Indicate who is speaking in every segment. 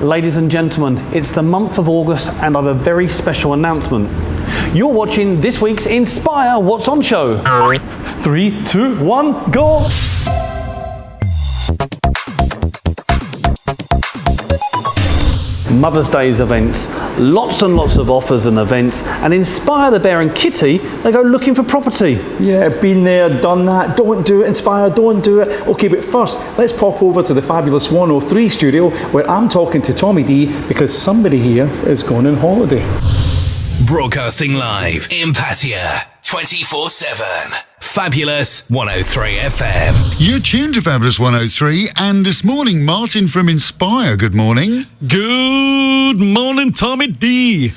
Speaker 1: Ladies and gentlemen, it's the month of August and I have a very special announcement. You're watching this week's Inspire What's On show. 3, 2, 1, go! Mother's Day's events, lots and lots of offers and events, and Inspire the Bear and Kitty, they go looking for property.
Speaker 2: Yeah, been there, done that. Don't do it, Inspire, don't do it. Okay, but first, let's pop over to the fabulous 103 studio where I'm talking to Tommy D because somebody here is going on holiday.
Speaker 3: Broadcasting live in Pattaya, 24/7. Fabulous 103 FM.
Speaker 4: You're tuned to Fabulous 103, and this morning, Martin from Inspire. Good morning.
Speaker 5: Good morning, Tommy D.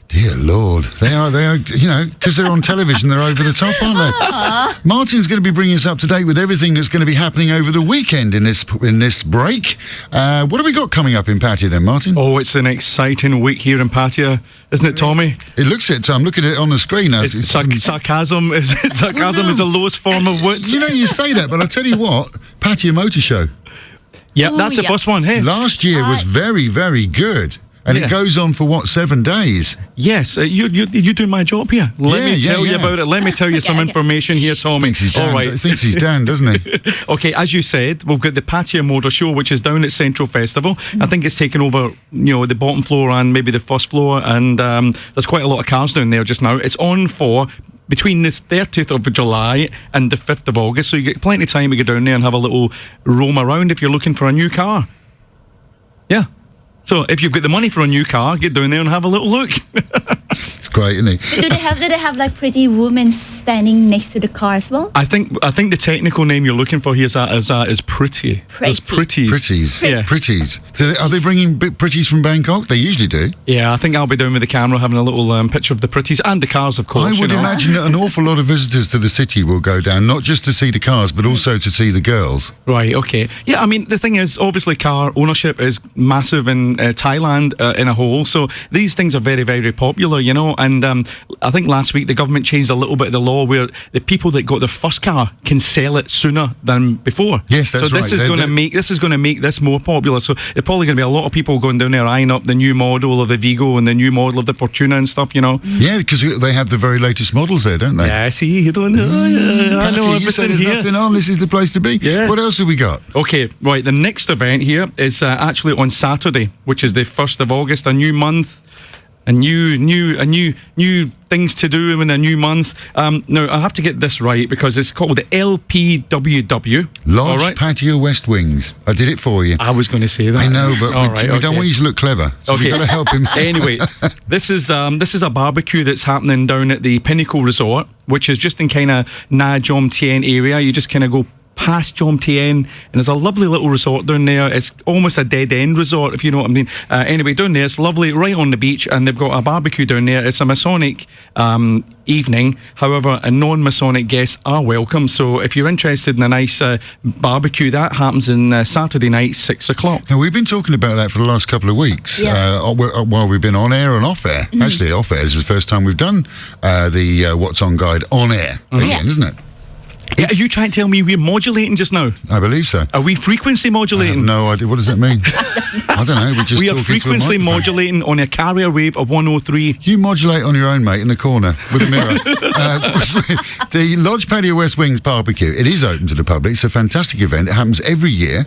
Speaker 4: Dear Lord, they are, because they're on television, they're over the top, aren't they? Martin's going to be bringing us up to date with everything that's going to be happening over the weekend in this break. What have we got coming up in Pattaya then, Martin?
Speaker 5: Oh, it's an exciting week here in Pattaya, isn't it, Tommy?
Speaker 4: It looks it. I'm looking at it on the screen now.
Speaker 5: Sarcasm is the lowest form of wit.
Speaker 4: You know, you say that, but I tell you what, Pattaya Motor Show.
Speaker 5: Yeah, that's the first one. Hey,
Speaker 4: last year was very, very good. And it goes on for, 7 days?
Speaker 5: Yes, you do my job here. Let me tell you about it. Let me tell you some information here, Tommy.
Speaker 4: Thinks he's Dan, doesn't he?
Speaker 5: Okay, as you said, we've got the Pattaya Motor Show, which is down at Central Festival. I think it's taken over, the bottom floor and maybe the first floor, and there's quite a lot of cars down there just now. It's on for between this 30th of July and the 5th of August, so you get plenty of time to go down there and have a little roam around if you're looking for a new car. Yeah. So if you've got the money for a new car, get down there and have a little look.
Speaker 4: It's great, isn't it?
Speaker 6: Do they have like pretty women standing next to the car as well?
Speaker 5: I think the technical name you're looking for here is pretty. There's pretties.
Speaker 4: Pretties.
Speaker 5: Yeah.
Speaker 4: Pretties. So are they bringing pretties from Bangkok? They usually do.
Speaker 5: Yeah, I think I'll be down with the camera having a little picture of the pretties and the cars, of course.
Speaker 4: I would imagine that an awful lot of visitors to the city will go down, not just to see the cars, but also to see the girls.
Speaker 5: Right, okay. Yeah, I mean, the thing is, obviously car ownership is massive in Thailand in a whole, so these things are very, very popular, and I think last week the government changed a little bit of the law where the people that got their first car can sell it sooner than before.
Speaker 4: Yes, that's
Speaker 5: right. So this is going to make this more popular. So there's probably going to be a lot of people going down there eyeing up the new model of the Vigo and the new model of the Fortuna and stuff,
Speaker 4: Yeah, because they have the very latest models there, don't they?
Speaker 5: Yeah, see, you don't know. I know
Speaker 4: you said
Speaker 5: everything
Speaker 4: there's
Speaker 5: here.
Speaker 4: nothing on. This is the place to be.
Speaker 5: Yeah.
Speaker 4: What else have we got?
Speaker 5: Okay, right. The next event here is actually on Saturday, which is the 1st of August. A new month. A new things to do in a new month. Now, I have to get this right because it's called the LPWW.
Speaker 4: Lodge Patio West Wings. I did it for you.
Speaker 5: I was going to say that.
Speaker 4: I know, but we don't want you to look clever. So you've got to help him.
Speaker 5: Anyway, this is a barbecue that's happening down at the Pinnacle Resort, which is just in kind of Na Jom Tien area. You just kind of go past Jom Tien, and there's a lovely little resort down there. It's almost a dead-end resort, if you know what I mean. Anyway, down there, it's lovely, right on the beach, and they've got a barbecue down there. It's a Masonic evening. However, non-Masonic guests are welcome. So if you're interested in a nice barbecue, that happens on Saturday night, 6 o'clock.
Speaker 4: Now, we've been talking about that for the last couple of weeks, while we've been on air and off air. Mm-hmm. Actually, off air is the first time we've done the What's On guide on air again, isn't it?
Speaker 5: Are you trying to tell me we're modulating just now?
Speaker 4: I believe so.
Speaker 5: Are we frequency modulating?
Speaker 4: I have no idea. What does that mean? I don't know.
Speaker 5: We are frequency modulating on a carrier wave of 103.
Speaker 4: You modulate on your own, mate, in the corner with a mirror. The Lodge Patio West Wings barbecue, it is open to the public. It's a fantastic event. It happens every year.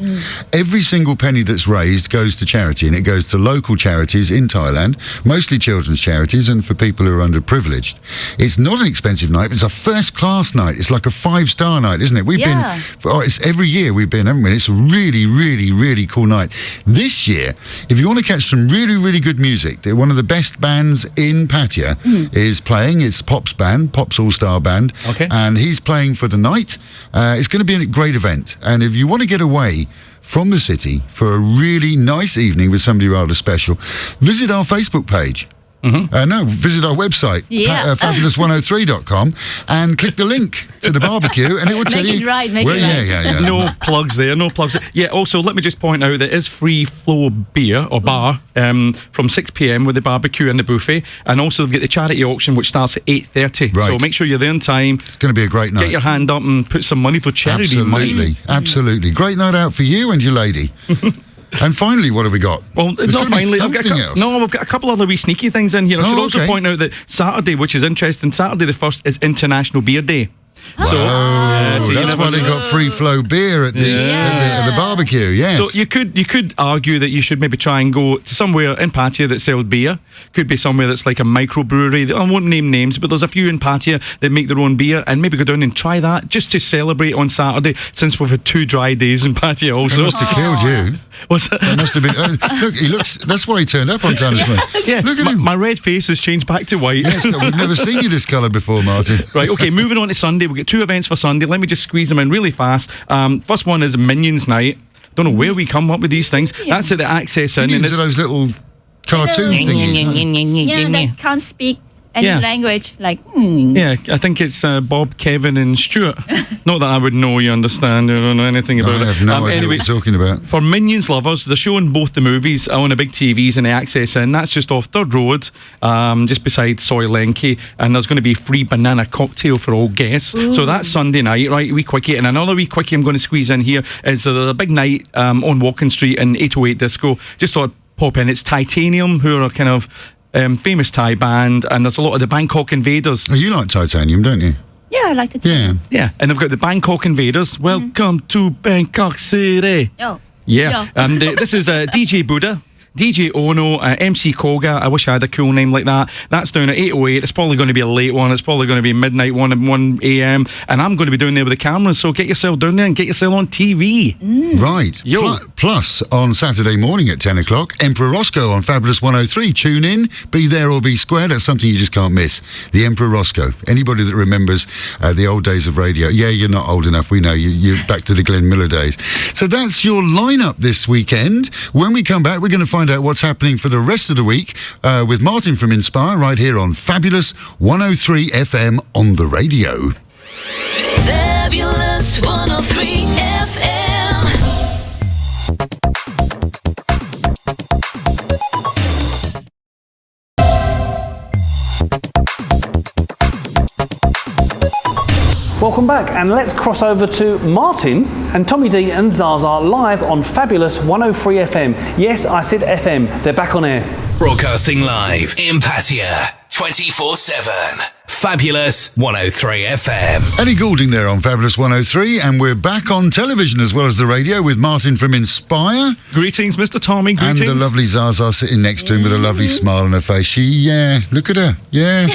Speaker 4: Every single penny that's raised goes to charity, and it goes to local charities in Thailand, mostly children's charities and for people who are underprivileged. It's not an expensive night, but it's a first-class night. It's like a 5-star night, isn't it? It's every year we've been, haven't we? It's a really, really, really cool night. This year, if you want to catch some really, really good music, one of the best bands in Pattaya is playing. It's Pop's band, Pop's All-Star Band, and he's playing for the night. It's going to be a great event, and if you want to get away from the city for a really nice evening with somebody rather special, visit our Facebook page. Visit our website, fabulous103.com, and click the link to the barbecue, and it will tell you.
Speaker 6: Make it right.
Speaker 4: Yeah.
Speaker 5: No plugs there. Yeah, also, let me just point out that it is free flow beer or bar from 6 p.m. with the barbecue and the buffet, and also they've got the charity auction, which starts at 8:30.
Speaker 4: Right.
Speaker 5: So make sure you're there in time.
Speaker 4: It's going to be a great night.
Speaker 5: Get your hand up and put some money for charity.
Speaker 4: Absolutely. Great night out for you and your lady. And finally, what have we got?
Speaker 5: Well,
Speaker 4: There's
Speaker 5: not
Speaker 4: gotta be
Speaker 5: finally.
Speaker 4: something else.
Speaker 5: No, we've got a couple other wee sneaky things in here. I should
Speaker 4: Oh,
Speaker 5: also
Speaker 4: okay.
Speaker 5: point out that Saturday, which is interesting, Saturday the 1st is International Beer Day. So,
Speaker 4: Oh,
Speaker 5: so you
Speaker 4: that's
Speaker 5: never
Speaker 4: why they
Speaker 5: know.
Speaker 4: got free flow beer at the barbecue. Yes.
Speaker 5: So you could argue that you should maybe try and go to somewhere in Pattaya that sells beer. Could be somewhere that's like a microbrewery. I won't name names, but there's a few in Pattaya that make their own beer, and maybe go down and try that just to celebrate on Saturday, since we've had 2 dry days in Pattaya
Speaker 4: They
Speaker 5: also.
Speaker 4: must have killed you.
Speaker 5: Was it?
Speaker 4: That must have been. Look, he looks. That's why he turned up on time this morning.
Speaker 5: Yeah,
Speaker 4: Look at him.
Speaker 5: my red face has changed back to white.
Speaker 4: Yes, we've never seen you this colour before, Martin.
Speaker 5: Right, okay, moving on to Sunday. We've got 2 events for Sunday. Let me just squeeze them in really fast. First one is Minions Night. Don't know where we come up with these things. That's at the Access Inn.
Speaker 4: Minions are those little cartoon thingies.
Speaker 6: Yeah, that can't speak any
Speaker 5: Yeah.
Speaker 6: language. Like,
Speaker 5: Yeah, I think it's Bob, Kevin and Stuart. Not that I would know, you understand. I don't know anything about
Speaker 4: I
Speaker 5: it.
Speaker 4: have no idea
Speaker 5: Anyway,
Speaker 4: what you're talking about.
Speaker 5: for Minions lovers, they're showing both the movies on the big TVs in the Access Inn. That's just off Third Road, just beside Soy Lenki. And there's going to be free banana cocktail for all guests. So that's Sunday night, right? Wee quickie. And another wee quickie I'm going to squeeze in here is there's a big night on Walking Street in 808 Disco. Just thought I'd pop in. It's Titanium, who are a kind of famous Thai band. And there's a lot of the Bangkok Invaders.
Speaker 4: Oh, you like Titanium, don't you?
Speaker 6: yeah, I like to
Speaker 4: Yeah.
Speaker 5: Yeah, and they've got the Bangkok Invaders. Welcome to Bangkok City.
Speaker 6: Oh.
Speaker 5: Yeah, and this is DJ Buddha, DJ Ono, MC Koga. I wish I had a cool name like that. That's down at 808. It's probably going to be a late one. It's probably going to be midnight 1 a.m. And I'm going to be down there with the cameras. So get yourself down there and get yourself on TV.
Speaker 4: Right.
Speaker 5: Yo.
Speaker 4: Plus, on Saturday morning at 10 o'clock, Emperor Roscoe on Fabulous 103. Tune in, be there or be square. That's something you just can't miss. The Emperor Roscoe. Anybody that remembers the old days of radio. Yeah, you're not old enough. We know. You're back to the Glenn Miller days. So that's your lineup this weekend. When we come back, we're going to find out what's happening for the rest of the week with Martin from Inspire right here on Fabulous 103 FM on the radio.
Speaker 7: Fabulous 103 FM.
Speaker 1: Welcome back, and let's cross over to Martin and Tommy D and Zaza live on Fabulous 103 FM. Yes, I said FM. They're back on air.
Speaker 3: Broadcasting live in Pattaya 24/7. Fabulous 103 FM.
Speaker 4: Eddie Goulding there on Fabulous 103, and we're back on television as well as the radio with Martin from Inspire.
Speaker 5: Greetings, Mr. Tommy. Greetings.
Speaker 4: And the lovely Zaza sitting next to him with a lovely smile on her face. Look at her. Yeah.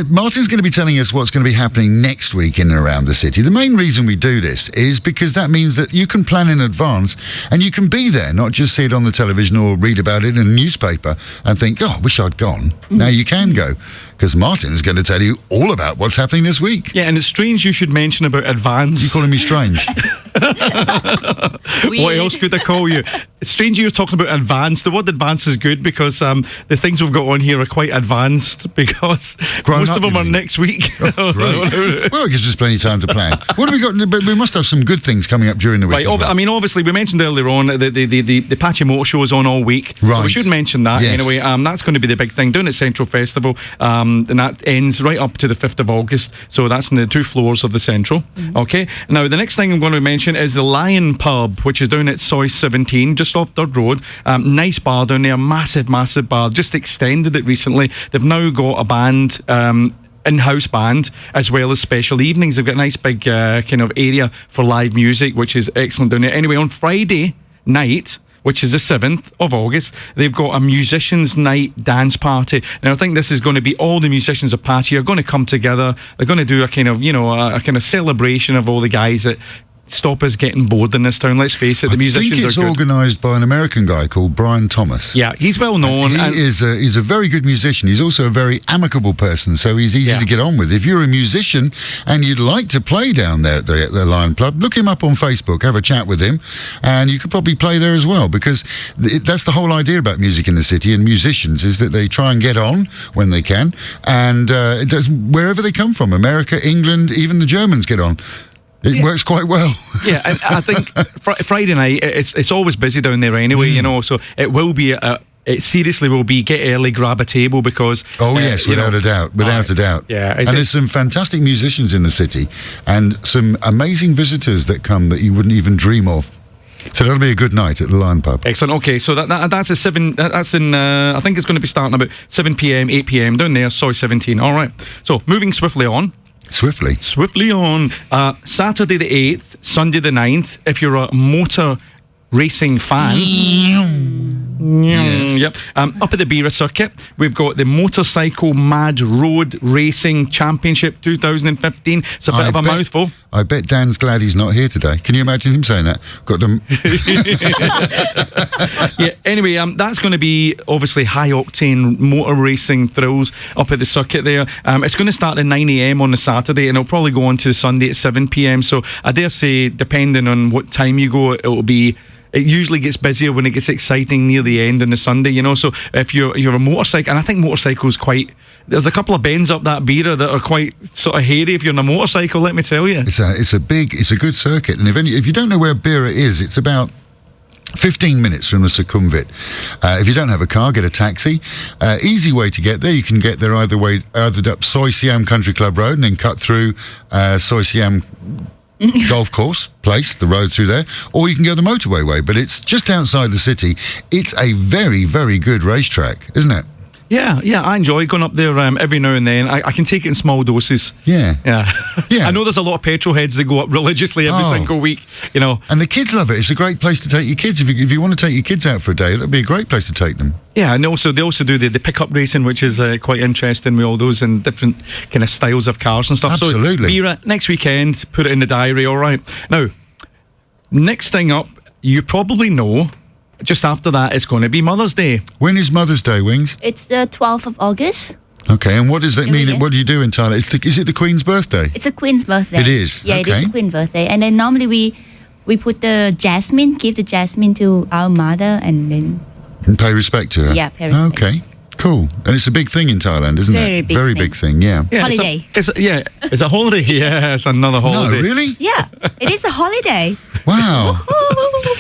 Speaker 4: Martin's going to be telling us what's going to be happening next week in and around the city. The main reason we do this is because that means that you can plan in advance and you can be there, not just see it on the television or read about it in a newspaper and think, oh, I wish I'd gone. Now you can go, because Martin's going to tell you all about what's happening this week.
Speaker 5: Yeah, and it's strange you should mention about advance.
Speaker 4: You calling me strange?
Speaker 5: What else could I call you? It's strange you're talking about advanced. The word advanced is good because the things we've got on here are quite advanced because
Speaker 4: Grown
Speaker 5: most
Speaker 4: up,
Speaker 5: of them
Speaker 4: you
Speaker 5: are
Speaker 4: mean?
Speaker 5: next week.
Speaker 4: Great. Well, it gives us plenty of time to plan. What have we got? But we must have some good things coming up during the week.
Speaker 5: Right,
Speaker 4: as well.
Speaker 5: I mean, obviously, we mentioned earlier on the Pattaya Motor Show is on all week. So we
Speaker 4: Right.
Speaker 5: should mention that
Speaker 4: Yes.
Speaker 5: anyway. That's going to be the big thing down at Central Festival. And that ends right up to the 5th of August. So that's in the 2 floors of the Central. Okay. Now, the next thing I'm going to mention is the Lion Pub, which is down at Soy 17, just off Third Road. Nice bar down there, massive bar. Just extended it recently. They've now got a band. In-house band as well as special evenings. They've got a nice big kind of area for live music, which is excellent down there. Anyway, on Friday night, which is the 7th of August, they've got a musicians' night dance party. And I think this is going to be all the musicians of Pattaya are going to come together. They're going to do a kind of, a kind of celebration of all the guys that stop us getting bored in this town. Let's face it, the musicians
Speaker 4: I think it's
Speaker 5: are good.
Speaker 4: organised by an American guy called Brian Thomas.
Speaker 5: Yeah, he's well known. and-
Speaker 4: He's a very good musician. He's also a very amicable person, so he's easy
Speaker 5: Yeah.
Speaker 4: to get on with. If you're a musician and you'd like to play down there at the Lion Club, look him up on Facebook, have a chat with him, and you could probably play there as well, because that's the whole idea about music in the city and musicians, is that they try and get on when they can, and it does, wherever they come from, America, England, even the Germans get on. It works quite well.
Speaker 5: Yeah, and I think Friday night it's always busy down there anyway, so it will be it seriously will be get early, grab a table, because
Speaker 4: Oh yes, without a doubt.
Speaker 5: Yeah,
Speaker 4: and there's some fantastic musicians in the city, and some amazing visitors that come that you wouldn't even dream of. So that'll be a good night at the Lion Pub.
Speaker 5: Excellent. Okay, so that's a 7. That's in. I think it's going to be starting about 7 p.m., 8 p.m. down there. Soy 17. All right. So moving swiftly on. Swiftly on. Saturday the 8th, Sunday the 9th. If you're a motor racing fan.
Speaker 4: Yes.
Speaker 5: Yep. Up at the Bira circuit, we've got the Motorcycle Mad Road Racing Championship 2015. It's a bit of a mouthful.
Speaker 4: I bet Dan's glad he's not here today. Can you imagine him saying that? Got them.
Speaker 5: Yeah. Anyway, that's going to be obviously high octane motor racing thrills up at the circuit there. It's going to start at 9 a.m. on the Saturday, and it'll probably go on to the Sunday at 7 p.m. So I dare say, depending on what time you go, it'll be. It usually gets busier when it gets exciting near the end on the Sunday, you know. So if you're a motorcycle, and I think motorcycles quite. There's a couple of bends up that Bira that are quite sort of hairy if you're on a motorcycle. Let me tell you,
Speaker 4: it's a good circuit, and if you don't know where Bira is, it's about 15 minutes from the Sukhumvit. If you don't have a car, get a taxi. Easy way to get there. You can get there either up Soy Siam Country Club Road and then cut through Soy Siam golf course place, the road through there, or you can go the motorway way, but it's just outside the city. It's a very, very good racetrack, isn't it?
Speaker 5: Yeah, I enjoy going up there every now and then. I can take it in small doses.
Speaker 4: Yeah.
Speaker 5: I know there's a lot of petrol heads that go up religiously every single week, you know.
Speaker 4: And the kids love it. It's a great place to take your kids. If you want to take your kids out for a day, that'd be a great place to take them.
Speaker 5: Yeah, and they also do the pickup racing, which is quite interesting with all those and different kind of styles of cars and stuff.
Speaker 4: Absolutely.
Speaker 5: So, Bira, next weekend, put it in the diary, all right. Now, next thing up, you probably know, just after that, it's going to be Mother's Day.
Speaker 4: When is Mother's Day, Wings?
Speaker 6: It's the 12th of August.
Speaker 4: Okay, and what does that mean?
Speaker 6: Yeah.
Speaker 4: What do you do in Thailand? Is it the Queen's birthday?
Speaker 6: It's a Queen's birthday.
Speaker 4: It is?
Speaker 6: Yeah,
Speaker 4: Okay.
Speaker 6: it is the Queen's birthday. And then normally we put the jasmine, give the jasmine to our mother, and then...
Speaker 4: And pay respect to her?
Speaker 6: Yeah, pay respect.
Speaker 4: Okay, cool. And it's a big thing in Thailand, isn't
Speaker 6: Very
Speaker 4: it?
Speaker 6: big
Speaker 4: Very
Speaker 6: thing.
Speaker 4: big thing, yeah.
Speaker 6: Holiday.
Speaker 5: It's a holiday. Yeah, it's another holiday.
Speaker 4: No, really?
Speaker 6: Yeah, it is a holiday.
Speaker 4: Wow.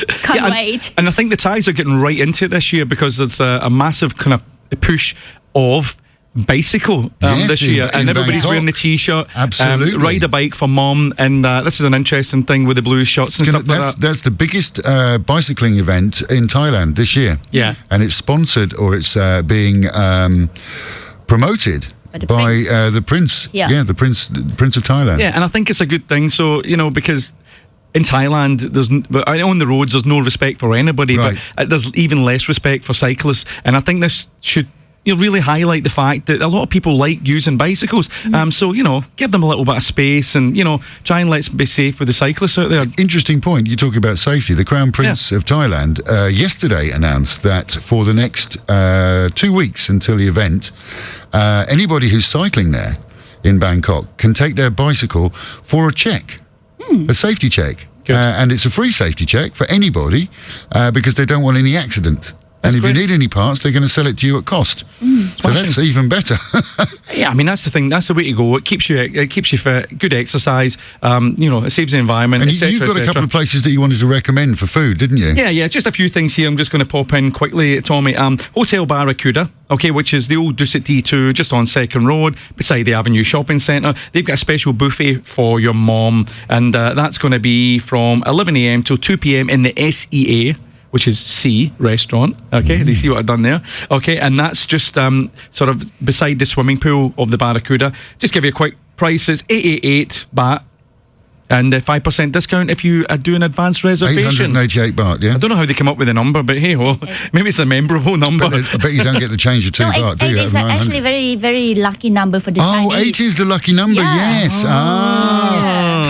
Speaker 6: Can't
Speaker 5: and,
Speaker 6: wait.
Speaker 5: And I think the Thais are getting right into it this year because there's a massive kind of push of bicycle
Speaker 4: Yes,
Speaker 5: this year,
Speaker 4: in
Speaker 5: and everybody's
Speaker 4: Bangkok.
Speaker 5: wearing the t-shirt.
Speaker 4: Absolutely.
Speaker 5: Ride a bike for mom, and this is an interesting thing with the blue shirts and stuff like that.
Speaker 4: That's the biggest bicycling event in Thailand this year.
Speaker 5: Yeah.
Speaker 4: And it's sponsored, or it's being promoted by the Prince.
Speaker 6: Yeah.
Speaker 4: The Prince of Thailand.
Speaker 5: Yeah, and I think it's a good thing. So, you know, because in Thailand, I know on the roads there's no respect for anybody,
Speaker 4: Right.
Speaker 5: but there's even less respect for cyclists. And I think this should really highlight the fact that a lot of people like using bicycles. So, you know, give them a little bit of space and, you know, try and let's be safe with the cyclists out there.
Speaker 4: Interesting point. You're talking about safety. The Crown Prince of Thailand yesterday announced that for the next 2 weeks until the event, anybody who's cycling there in Bangkok can take their bicycle for a check, a safety check. And it's a free safety check for anybody because they don't want any accidents. And if you need any parts, they're going to sell it to you at cost. So that's even better.
Speaker 5: Yeah, I mean, that's the thing. That's the way to go. It keeps you fit. Good exercise. You know, it saves the environment.
Speaker 4: And
Speaker 5: et
Speaker 4: you've
Speaker 5: cetera,
Speaker 4: got a
Speaker 5: et
Speaker 4: couple
Speaker 5: cetera.
Speaker 4: of places that you wanted to recommend for food, didn't you?
Speaker 5: Yeah, just a few things here. I'm just going to pop in quickly, Tommy. Hotel Barracuda, okay, which is the old Dusit D2, just on Second Road, beside the Avenue Shopping Centre. They've got a special buffet for your mom, and that's going to be from 11 a.m. till 2 p.m. in the SEA, which is C restaurant. Okay, do you see what I've done there? Okay, and that's just sort of beside the swimming pool of the Barracuda. Just give you a quick price. It's 888 baht. And 5% discount if you do an advance reservation.
Speaker 4: 888 baht, yeah?
Speaker 5: I don't know how they come up with the number, but hey, well, maybe it's a memorable number.
Speaker 4: But I bet you don't get the change of 2 baht, do you?
Speaker 6: It's
Speaker 4: Out of
Speaker 6: actually
Speaker 4: 900.
Speaker 6: very, very lucky number for the
Speaker 4: Oh,
Speaker 6: Chinese.
Speaker 4: 8 is the lucky number,
Speaker 6: Yeah.
Speaker 4: yes.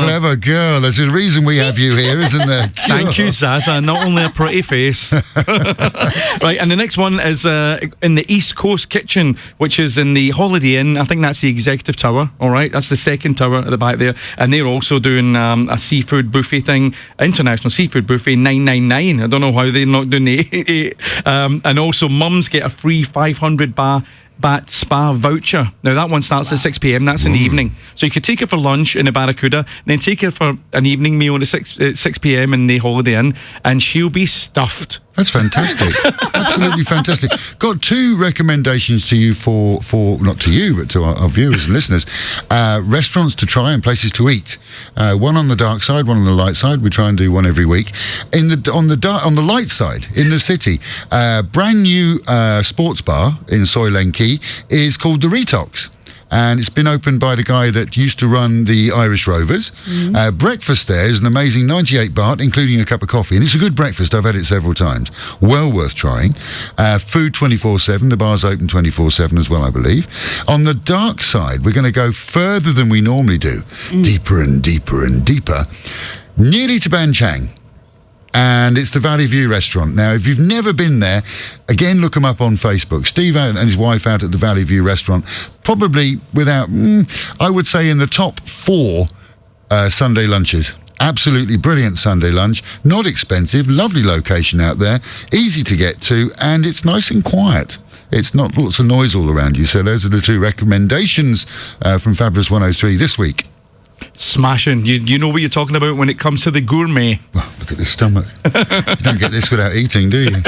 Speaker 4: Clever girl. There's a reason we have you here, isn't there?
Speaker 5: Thank you, Zaza. Not only a pretty face. Right, and the next one is in the East Coast Kitchen, which is in the Holiday Inn. I think that's the Executive Tower, all right? That's the second tower at the back there. And they're also doing a seafood buffet thing, international seafood buffet, $9.99. I don't know how they're not doing the 88. And also, mums get a free 500 baht spa voucher. Now, that one starts at 6 p.m. That's in the evening. So you could take it for lunch in the Barracuda, then take it for an evening meal at 6 p.m. in the Holiday Inn, and she'll be stuffed
Speaker 4: That's fantastic. Absolutely fantastic. Got 2 recommendations to you for not to you, but to our viewers and listeners. Restaurants to try and places to eat. One on the dark side, one on the light side. We try and do one every week. On the light side, in the city, brand new sports bar in Soy Len Key is called The Retox. And it's been opened by the guy that used to run the Irish Rovers. Breakfast there is an amazing 98 baht, including a cup of coffee. And it's a good breakfast. I've had it several times. Well worth trying. Food 24/7. The bar's open 24/7 as well, I believe. On the dark side, we're going to go further than we normally do. Deeper and deeper and deeper. Nearly to Ban Chang. And it's the Valley View restaurant. Now, if you've never been there, again, look them up on Facebook. Steve and his wife out at the Valley View restaurant, probably without, I would say in the top 4 Sunday lunches. Absolutely brilliant Sunday lunch. Not expensive. Lovely location out there. Easy to get to. And it's nice and quiet. It's not lots of noise all around you. So those are the 2 recommendations from Fabulous 103 this week.
Speaker 5: Smashing. You know what you're talking about when it comes to the gourmet.
Speaker 4: Well, look at the stomach. You don't get this without eating, do you?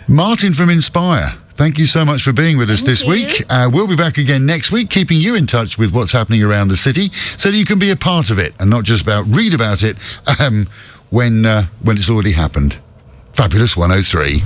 Speaker 4: Martin from Inspire, thank you so much for being with us this week. We'll be back again next week, keeping you in touch with what's happening around the city so that you can be a part of it and not just read about it when it's already happened. Fabulous 103.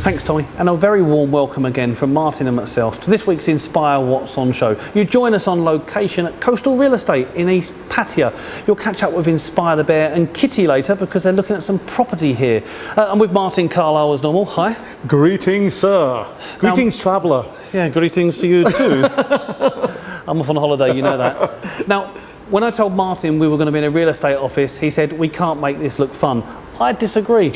Speaker 1: Thanks, Tommy, and a very warm welcome again from Martin and myself to this week's Inspire What's On show. You join us on location at Coastal Real Estate in East Pattaya. You'll catch up with Inspire the Bear and Kitty later because they're looking at some property here. And with Martin Carlisle as normal. Hi.
Speaker 2: Greetings, sir. Greetings, traveller.
Speaker 1: Yeah, greetings to you too. I'm off on holiday, you know that. Now, when I told Martin we were going to be in a real estate office, he said, we can't make this look fun. I disagree.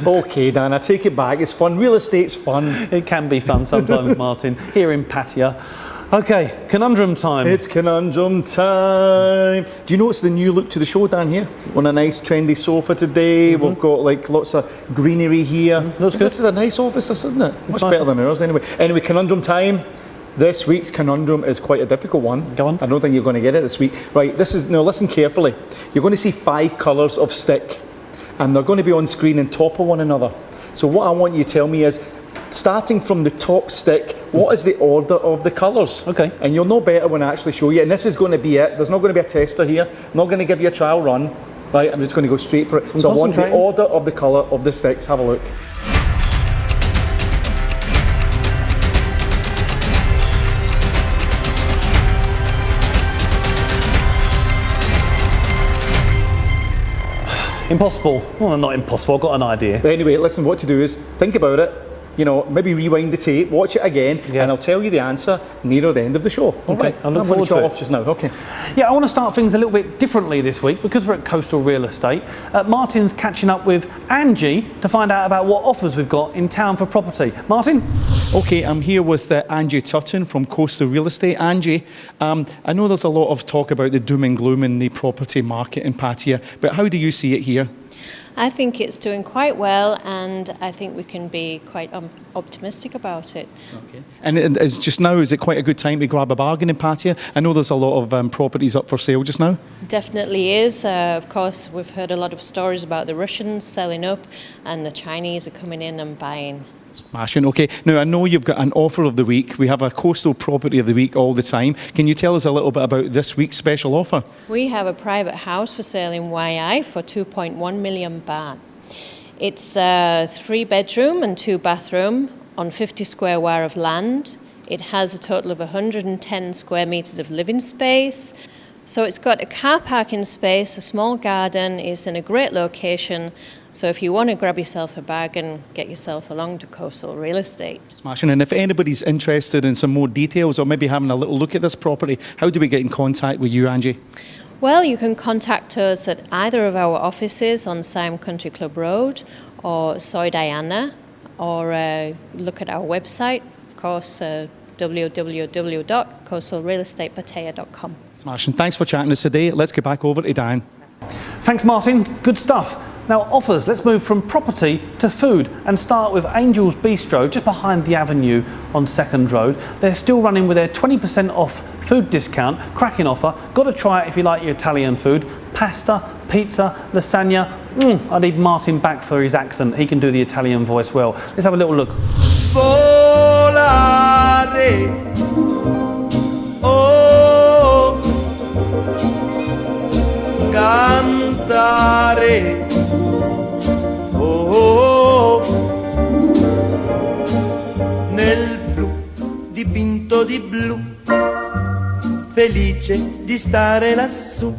Speaker 2: Okay, Dan, I take it back. It's fun. Real estate's fun.
Speaker 1: It can be fun sometimes, Martin, here in Pattaya. Okay, conundrum time.
Speaker 2: It's conundrum time. Do you know it's the new look to the show, Dan, here? On a nice trendy sofa today. We've got like lots of greenery here.
Speaker 1: Looks good.
Speaker 2: This is a nice office, this, isn't it? Much
Speaker 1: nice.
Speaker 2: better than ours anyway. Anyway, conundrum time. This week's conundrum is quite a difficult one.
Speaker 1: Go on.
Speaker 2: I don't think you're going to get it this week. Right, now listen carefully. You're going to see 5 colours of stick and they're going to be on screen on top of one another. So what I want you to tell me is, starting from the top stick, what is the order of the colours?
Speaker 1: Okay.
Speaker 2: And you'll know better when I actually show you. And this is going to be it. There's not going to be a tester here. I'm not going to give you a trial run. Right, I'm just going to go straight for it. So I want the order of the colour of the sticks. Have a look.
Speaker 1: Impossible. Well, not impossible. I've got an idea.
Speaker 2: But anyway, listen, what to do is think about it. You know, maybe rewind the tape, watch it again, and I'll tell you the answer near the end of the show. All right.
Speaker 1: I look
Speaker 2: I'm going
Speaker 1: forward
Speaker 2: to shut
Speaker 1: to it.
Speaker 2: off just now. Okay.
Speaker 1: Yeah, I want to start things a little bit differently this week because we're at Coastal Real Estate. Martin's catching up with Angie to find out about what offers we've got in town for property. Martin?
Speaker 2: Okay, I'm here with Angie Tutton from Coastal Real Estate. Angie, I know there's a lot of talk about the doom and gloom in the property market in Pattaya, but how do you see it here?
Speaker 8: I think it's doing quite well, and I think we can be quite optimistic about it.
Speaker 2: Okay. And is it quite a good time to grab a bargain in Pattaya? I know there's a lot of properties up for sale just now.
Speaker 8: Definitely is. Of course, we've heard a lot of stories about the Russians selling up, and the Chinese are coming in and buying.
Speaker 2: Smashing. Okay. Now, I know you've got an offer of the week. We have a coastal property of the week all the time. Can you tell us a little bit about this week's special offer?
Speaker 8: We have a private house for sale in YI for 2.1 million baht. It's a 3-bedroom and 2-bathroom on 50 square wire of land. It has a total of 110 square metres of living space. So it's got a car parking space, a small garden, it's in a great location. So if you want to grab yourself a bargain, get yourself along to Coastal Real Estate.
Speaker 2: Smashing. And if anybody's interested in some more details or maybe having a little look at this property, how do we get in contact with you, Angie?
Speaker 8: Well, you can contact us at either of our offices on Siam Country Club Road or Soy Diana, or look at our website, of course, www.coastalrealestatepattaya.com.
Speaker 2: Smashing. Thanks for chatting to us today. Let's get back over to Dan.
Speaker 1: Thanks, Martin. Good stuff. Now, offers. Let's move from property to food and start with Angel's Bistro just behind the avenue on 2nd Road. They're still running with their 20% off food discount. Cracking offer. Got to try it if you like your Italian food. Pasta, pizza, lasagna. I need Martin back for his accent. He can do the Italian voice well. Let's have a little look.
Speaker 9: Volare. Oh, cantare. Oh, nel blu dipinto di blu, felice di stare lassù.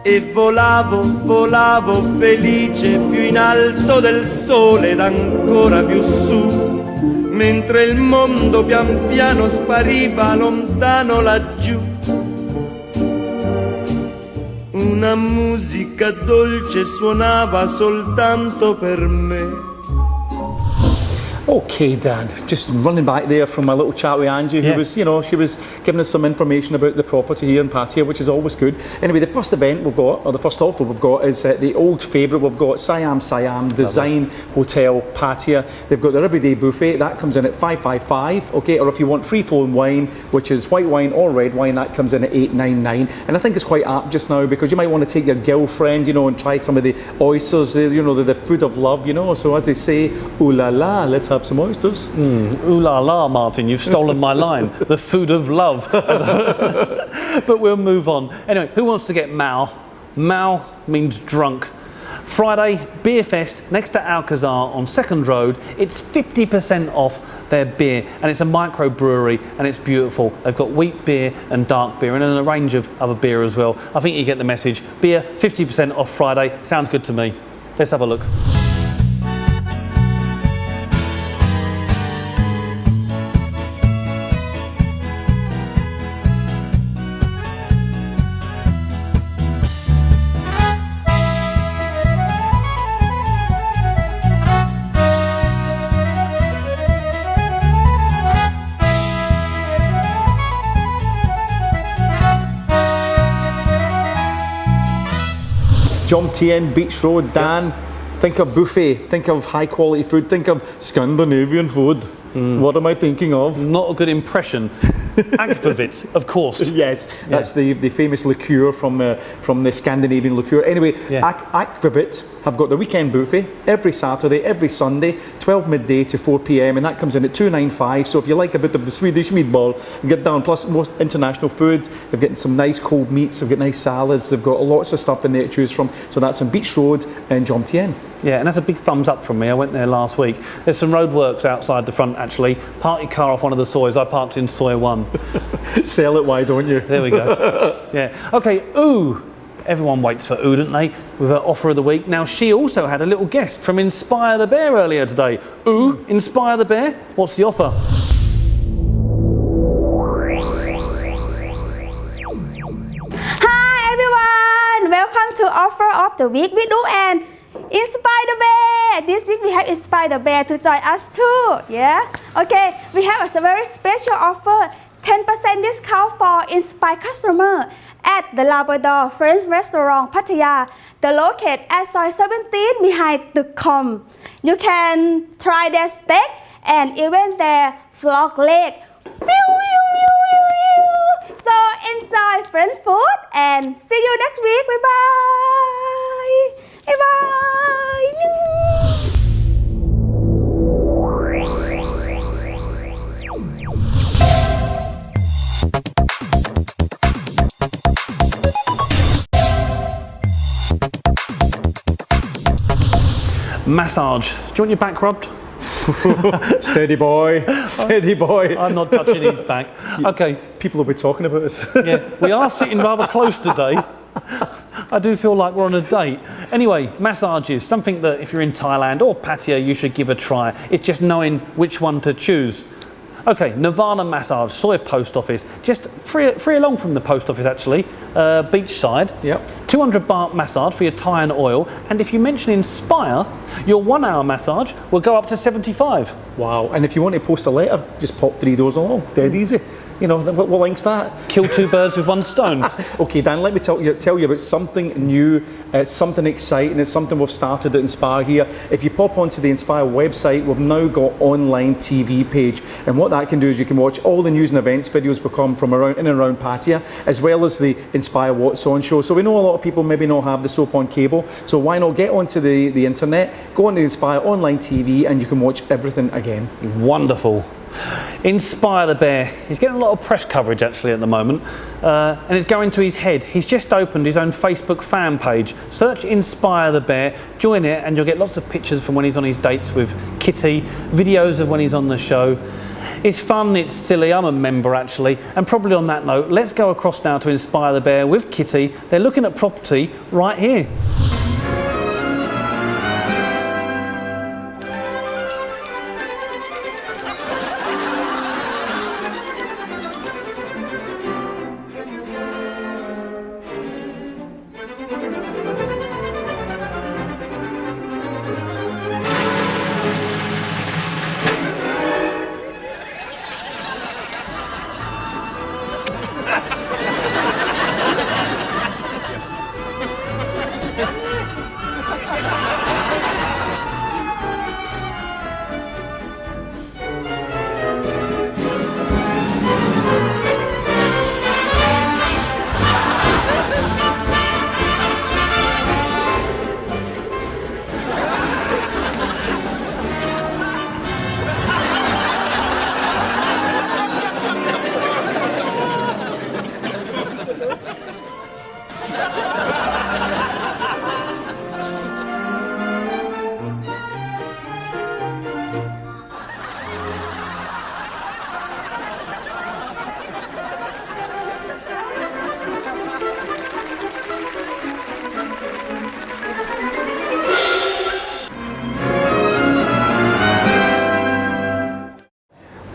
Speaker 9: E volavo, volavo felice più in alto del sole ed ancora più su, mentre il mondo pian piano spariva lontano laggiù. Una musica dolce suonava soltanto per me.
Speaker 2: Okay, Dan, just running back there from my little chat with Angie, who was, you know, she was giving us some information about the property here in Pattaya, which is always good. Anyway, the first event we've got, or the first offer we've got, is the old favourite. We've got Siam Design Hotel Pattaya. They've got their everyday buffet, that comes in at 555, okay, or if you want free-flowing wine, which is white wine or red wine, that comes in at 899. And I think it's quite apt just now, because you might want to take your girlfriend, you know, and try some of the oysters, you know, the food of love, you know, so as they say, ooh la la, let's have some oysters.
Speaker 1: Ooh la la, Martin, you've stolen my line. The food of love. But we'll move on. Anyway, who wants to get Mao? Mao means drunk. Friday, Beer Fest next to Alcazar on 2nd Road. It's 50% off their beer, and it's a microbrewery, and it's beautiful. They've got wheat beer and dark beer, and then a range of other beer as well. I think you get the message. Beer, 50% off Friday. Sounds good to me. Let's have a look.
Speaker 2: Jom Tien Beach Road, Dan. Think of buffet, think of high quality food, think of Scandinavian food. What am I thinking of?
Speaker 1: Not a good impression. Akvavit, of course.
Speaker 2: Yes, that's the famous liqueur from the Scandinavian liqueur. Anyway, Akvavit have got the weekend buffet every Saturday, every Sunday, 12 midday to 4 p.m. and that comes in at 295. So if you like a bit of the Swedish meatball, you get down. Plus most international food. They've got some nice cold meats. They've got nice salads. They've got lots of stuff in there to choose from. So that's on Beach Road in Jom Tien.
Speaker 1: Yeah, and that's a big thumbs up from me. I went there last week. There's some roadworks outside the front actually. Park your car off one of the soys. I parked in soy 1.
Speaker 2: Sell it, why don't you?
Speaker 1: There we go. Yeah. Okay, ooh. Everyone waits for ooh, don't they? With her offer of the week. Now, she also had a little guest from Inspire the Bear earlier today. Ooh, Inspire the Bear? What's the offer?
Speaker 10: Hi everyone! Welcome to Offer of the Week with Ooh and Inspire the Bear! This week we have Inspire the Bear to join us too. Yeah? Okay, we have a very special offer. 10% discount for Inspire customer at the Labrador French Restaurant Pattaya. The located at Soy 17 behind the Com. You can try their steak and even their frog leg. So enjoy French food and see you next week. Bye bye. Bye bye.
Speaker 1: Massage. Do you want your back rubbed?
Speaker 2: Steady boy, steady boy.
Speaker 1: I'm not touching his back. Okay.
Speaker 2: People will be talking about us.
Speaker 1: Yeah, we are sitting rather close today. I do feel like we're on a date. Anyway, massages, something that if you're in Thailand or Pattaya, you should give a try. It's just knowing which one to choose. Okay, Nirvana Massage, Soy Post Office, just free along from the post office actually, beachside.
Speaker 2: Yep.
Speaker 1: 200 baht massage for your Thai and oil, and if you mention Inspire, your 1 hour massage will go up to 75.
Speaker 2: Wow, and if you want to post a letter, just pop 3 doors along, dead easy. You know, what link's that?
Speaker 1: Kill two birds with one stone.
Speaker 2: Okay, Dan, let me tell you about something new. It's something exciting. It's something we've started at Inspire here. If you pop onto the Inspire website, we've now got online TV page. And what that can do is you can watch all the news and events videos we come from around in and around Pattaya, as well as the Inspire What's On show. So we know a lot of people maybe not have the soap on cable. So why not get onto the internet, go on the Inspire online TV, and you can watch everything again.
Speaker 1: Wonderful. Inspire the Bear. He's getting a lot of press coverage actually at the moment, and it's going to his head. He's just opened his own Facebook fan page. Search Inspire the Bear, join it, and you'll get lots of pictures from when he's on his dates with Kitty, videos of when he's on the show. It's fun, it's silly. I'm a member actually. And probably on that note, let's go across now to Inspire the Bear with Kitty. They're looking at property right here.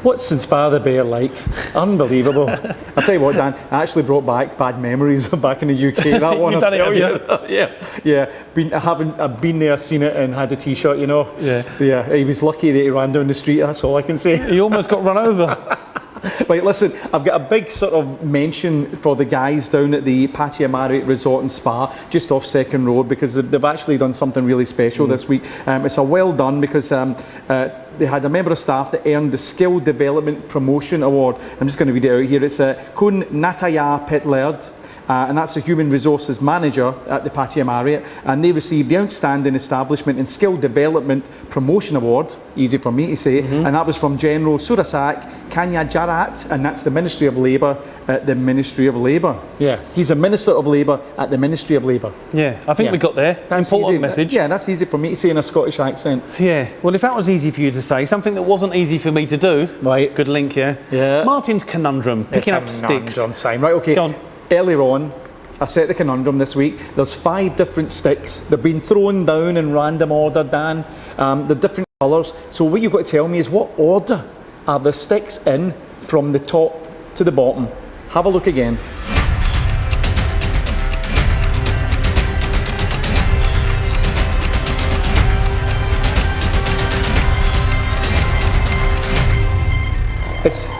Speaker 2: What's Inspire the Bear like? Unbelievable. I'll tell you what, Dan, I actually brought back bad memories back in the UK. That one,
Speaker 1: You've
Speaker 2: I'll
Speaker 1: done it,
Speaker 2: tell you. Yeah. I've been there, seen it, and had a T-shirt, you know. Yeah. He was lucky that he ran down the street, that's all I can say.
Speaker 1: He almost got run over.
Speaker 2: Right, listen, I've got a big sort of mention for the guys down at the Pattaya Marriott Resort and Spa, just off Second Road, because they've actually done something really special this week. It's a well done because they had a member of staff that earned the Skill Development Promotion Award. I'm just going to read it out here. It's Kun Nataya Petlerd. And that's the Human Resources Manager at the Pattaya Marriott, and they received the Outstanding Establishment and Skill Development Promotion Award, easy for me to say, and that was from General Surasak Kanyajarat, and that's the Ministry of Labour at the Ministry of Labour. Yeah, he's a Minister of Labour at the Ministry of Labour.
Speaker 1: Yeah, I think we got there.
Speaker 2: That's
Speaker 1: important
Speaker 2: easy.
Speaker 1: message.
Speaker 2: Yeah, that's easy for me to say in a Scottish accent.
Speaker 1: Yeah, well, if that was easy for you to say, something that wasn't easy for me to do.
Speaker 2: Right.
Speaker 1: Good link, yeah?
Speaker 2: Yeah.
Speaker 1: Martin's conundrum, picking up sticks.
Speaker 2: Conundrum time. Right, okay.
Speaker 1: Go on.
Speaker 2: Earlier on, I set the conundrum this week. There's 5 different sticks. They've been thrown down in random order, Dan. They're different colours. So what you've got to tell me is what order are the sticks in from the top to the bottom? Have a look again.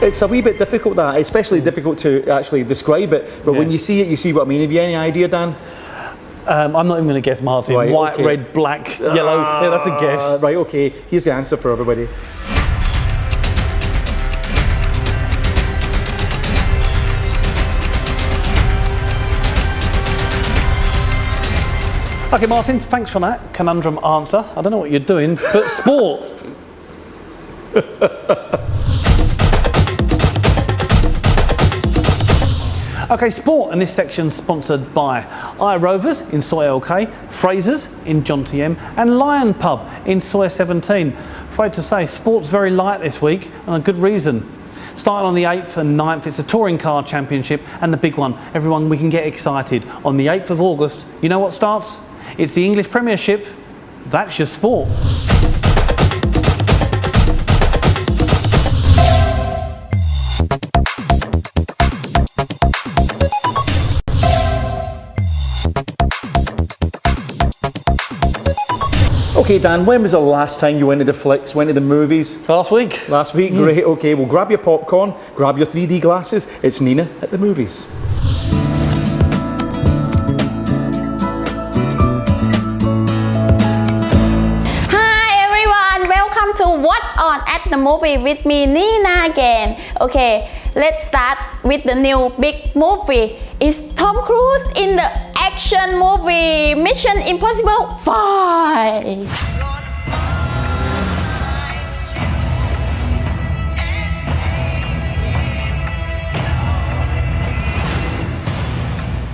Speaker 2: It's a wee bit difficult, that, especially difficult to actually describe it, but when you see it, you see what I mean. Have you any idea, Dan?
Speaker 1: I'm not even going to guess, Martin.
Speaker 2: Right,
Speaker 1: White,
Speaker 2: okay.
Speaker 1: red, black, yellow. Yeah, that's a guess.
Speaker 2: Right, okay. Here's the answer for everybody.
Speaker 1: Okay, Martin, thanks for that conundrum answer. I don't know what you're doing, but sport. Okay, sport in this section sponsored by iRovers in Soy LK, Fraser's in John TM, and Lion Pub in Soy 17. Afraid to say, sport's very light this week, and a good reason. Starting on the 8th and 9th, it's a Touring Car Championship, and the big one, everyone, we can get excited. On the 8th of August, you know what starts? It's the English Premiership. That's your sport.
Speaker 2: Okay, Dan, when was the last time you went to the flicks, went to the movies?
Speaker 1: Last week.
Speaker 2: Last week, great. Okay, well, grab your popcorn, grab your 3D glasses. It's Nina at the movies.
Speaker 10: Hi everyone, welcome to What On at the Movie with me, Nina again. Okay, let's start with the new big movie. It's Tom Cruise in the action movie Mission Impossible 5.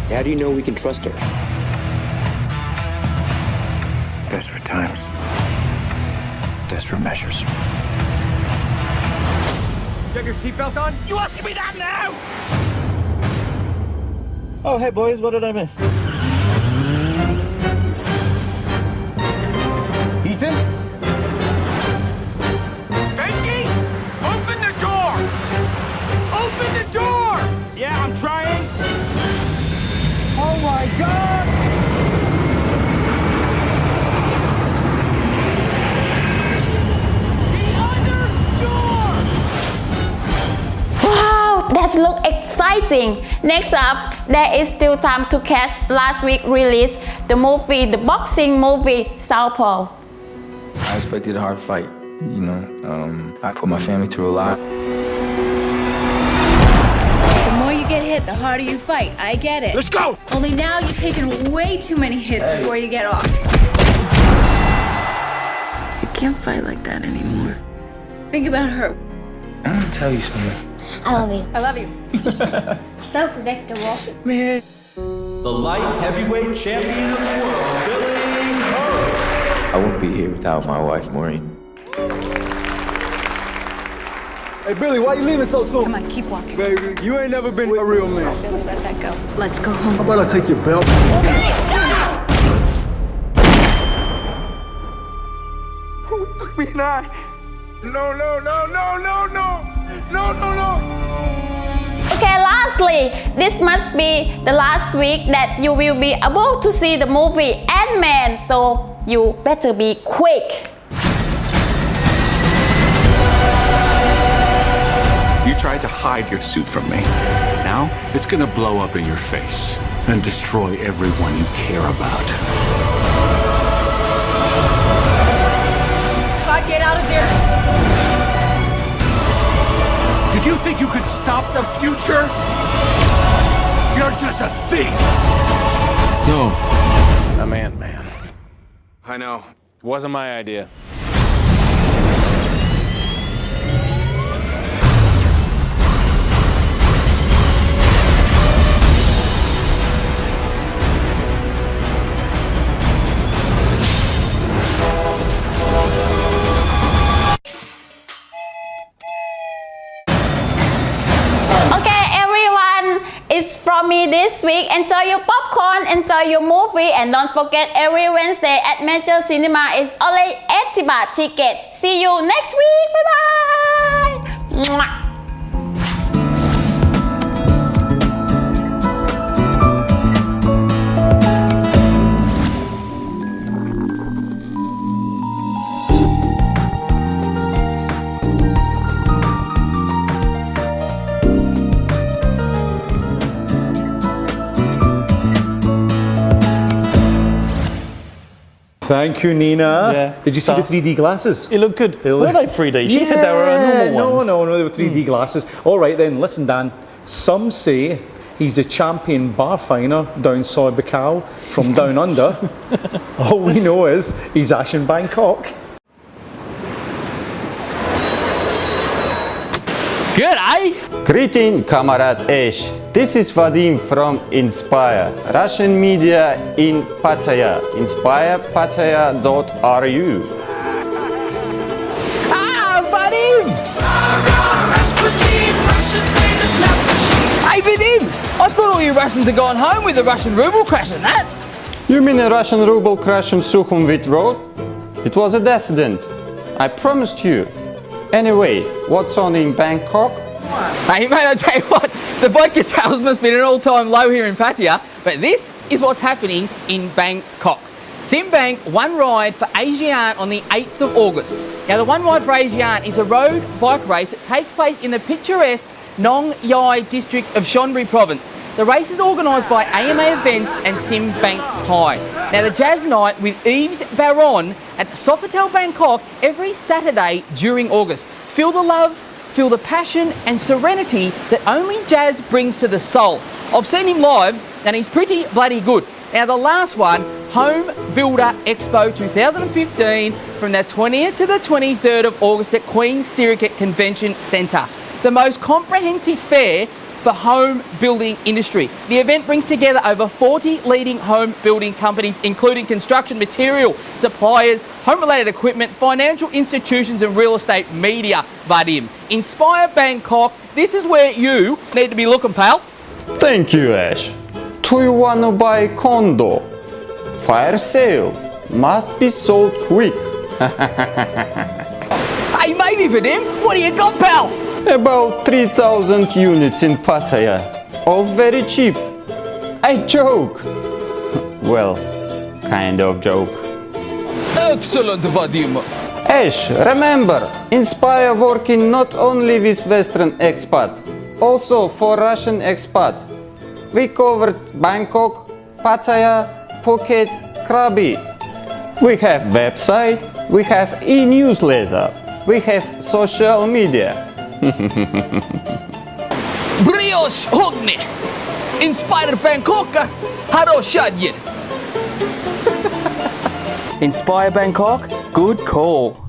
Speaker 11: How do you know we can trust her?
Speaker 12: Desperate times. Desperate measures.
Speaker 9: You have your seatbelt on?
Speaker 12: You asking me that now?
Speaker 11: Oh, hey boys, what did I miss?
Speaker 9: Ethan?
Speaker 12: Benji! Open the door! Open the door!
Speaker 9: Yeah, I'm trying. Oh my God!
Speaker 12: The other door!
Speaker 10: Wow, that looks exciting. Next up, there is still time to catch last week release the movie, the boxing movie Southpaw.
Speaker 13: I expected a hard fight, you know. I put my family through a lot.
Speaker 14: The more you get hit, the harder you fight. I get it.
Speaker 12: Let's go!
Speaker 14: Only now you've taken way too many hits before you get off. You can't fight like that anymore. Think about her.
Speaker 13: I'm gonna tell you something.
Speaker 14: I love you. I love you. So predictable.
Speaker 13: Man.
Speaker 9: The light heavyweight champion of the world, Billy Ho.
Speaker 13: I wouldn't be here without my wife, Maureen.
Speaker 9: Hey, Billy, why you leaving so soon?
Speaker 14: Come on, keep walking.
Speaker 9: Baby, you ain't never been a real man.
Speaker 14: Billy, let that go. Let's go home.
Speaker 9: How about I take your belt?
Speaker 14: Billy, stop!
Speaker 12: Look me in the eye. No, no, no, no, no, no. No, no, no.
Speaker 10: Okay, lastly, this must be the last week that you will be able to see the movie Ant-Man, so you better be quick.
Speaker 15: You tried to hide your suit from me. Now it's gonna blow up in your face and destroy everyone you care about.
Speaker 14: Scott, get out of there.
Speaker 15: Did you think you could stop the future? You're just a thief!
Speaker 13: No.
Speaker 12: I'm Ant-Man. I know. It wasn't my idea.
Speaker 10: It's from me this week. Enjoy your popcorn, enjoy your movie, and don't forget every Wednesday at Major Cinema is only 80 baht ticket. See you next week. Bye bye. Mwah.
Speaker 2: Thank you, Nina.
Speaker 1: Yeah.
Speaker 2: Did you see the 3D glasses?
Speaker 1: It looked good. Were they 3D? She said they were normal ones.
Speaker 2: No, they were 3D glasses. All right then, listen, Dan. Some say he's a champion bar finer down Soy Bacau from down under. All we know is he's Ash in Bangkok.
Speaker 16: G'day! Greeting, Kamarad Ash. This is Vadim from Inspire, Russian media in Pattaya. InspirePattaya.ru.
Speaker 17: Ah, Vadim! Hey, Vadim! I thought all you Russians had gone home with the Russian ruble crash and that.
Speaker 16: You mean a Russian ruble crash on Sukhumvit Road? It was a accident. I promised you. Anyway, what's on in Bangkok?
Speaker 17: Hey, mate, I tell you what, the vodka sales must be at an all-time low here in Pattaya, but this is what's happening in Bangkok. Simbank One Ride for Asian on the 8th of August. Now, the One Ride for Asian is a road bike race that takes place in the picturesque Nong Yai district of Chonburi province. The race is organised by AMA Events and Simbank Thai. Now, the Jazz Night with Yves Baron at Sofitel Bangkok every Saturday during August. Feel the love, feel the passion and serenity that only jazz brings to the soul. I've seen him live and he's pretty bloody good. Now, the last one, Home Builder Expo 2015, from the 20th to the 23rd of August at Queen's Sirikit Convention Centre. The most comprehensive fair for home building industry. The event brings together over 40 leading home building companies, including construction material suppliers, home-related equipment, financial institutions and real estate media. Vadim, Inspire Bangkok, this is where you need to be looking, pal.
Speaker 16: Thank you, Ash. Do you want to buy condo? Fire sale. Must be sold quick.
Speaker 17: Hey, maybe for them. What do you got, pal?
Speaker 16: About 3,000 units in Pattaya. All very cheap. I joke. Well, kind of joke.
Speaker 17: Excellent, Vadim.
Speaker 16: Ash, remember, Inspire working not only with Western expat, also for Russian expat. We covered Bangkok, Pattaya, Phuket, Krabi. We have website, we have e-newsletter, we have social media.
Speaker 17: Brioche Hogne, Inspire Bangkok, Haroshadyin. Inspire Bangkok, good call.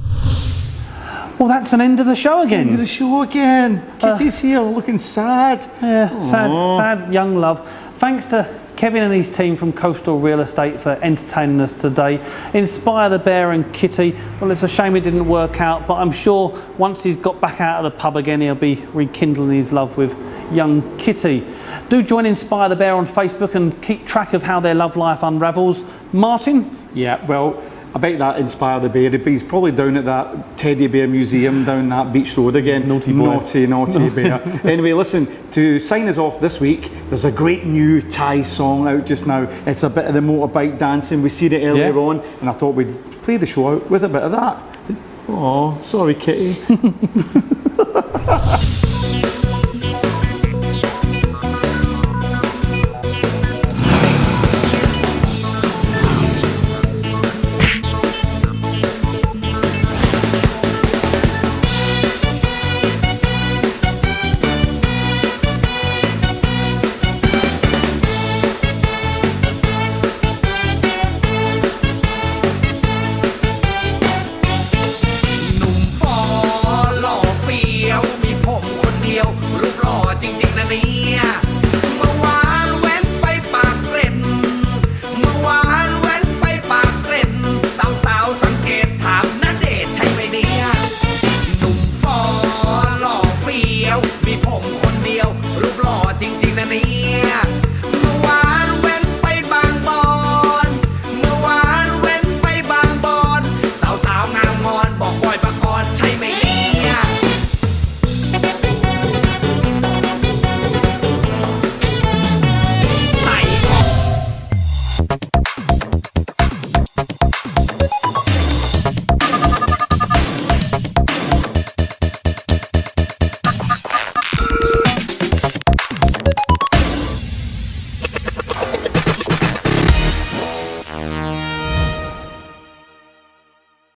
Speaker 1: Well, that's an end of the show again.
Speaker 2: End of the show again. Kitty's here looking sad.
Speaker 1: Yeah, sad young love. Thanks to Kevin and his team from Coastal Real Estate for entertaining us today. Inspire the Bear and Kitty. Well, it's a shame it didn't work out, but I'm sure once he's got back out of the pub again, he'll be rekindling his love with young Kitty. Do join Inspire the Bear on Facebook and keep track of how their love life unravels. Martin?
Speaker 2: Yeah, well, I bet that Inspire the Bear, he's probably down at that teddy bear museum down that beach road again.
Speaker 1: Naughty boy.
Speaker 2: Naughty bear. Anyway, listen, to sign us off this week, there's a great new Thai song out just now. It's a bit of the motorbike dancing. We seen it earlier on, and I thought we'd play the show out with a bit of that. Oh, sorry, Kitty.